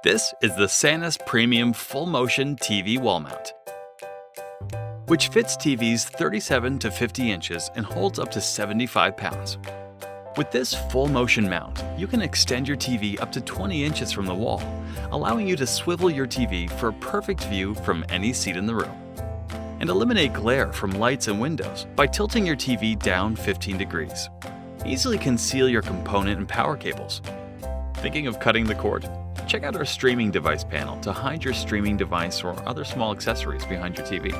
This is the SANUS Premium Full-Motion TV Wall Mount, which fits TVs 37 to 50 inches and holds up to 75 pounds. With this full-motion mount, you can extend your TV up to 20 inches from the wall, allowing you to swivel your TV for a perfect view from any seat in the room. And eliminate glare from lights and windows by tilting your TV down 15 degrees. Easily conceal your component and power cables. Thinking of cutting the cord? Check out our streaming device panel to hide your streaming device or other small accessories behind your TV.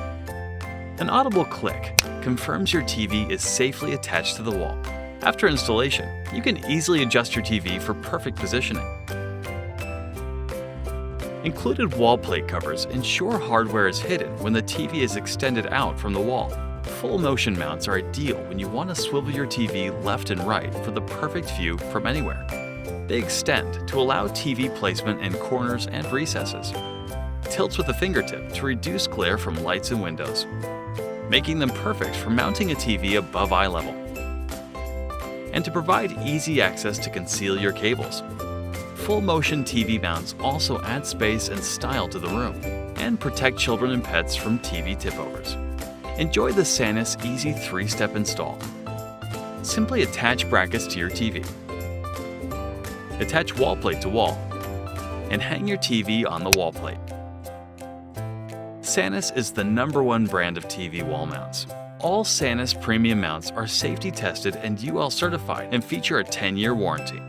An audible click confirms your TV is safely attached to the wall. After installation, you can easily adjust your TV for perfect positioning. Included wall plate covers ensure hardware is hidden when the TV is extended out from the wall. Full motion mounts are ideal when you want to swivel your TV left and right for the perfect view from anywhere. They extend to allow TV placement in corners and recesses. Tilts with a fingertip to reduce glare from lights and windows, making them perfect for mounting a TV above eye level. And to provide easy access to conceal your cables. Full-motion TV mounts also add space and style to the room and protect children and pets from TV tipovers. Enjoy the SANUS easy 3-step install. Simply attach brackets to your TV. Attach wall plate to wall and hang your TV on the wall plate. SANUS is the #1 brand of TV wall mounts. All SANUS premium mounts are safety tested and UL certified and feature a 10-year warranty.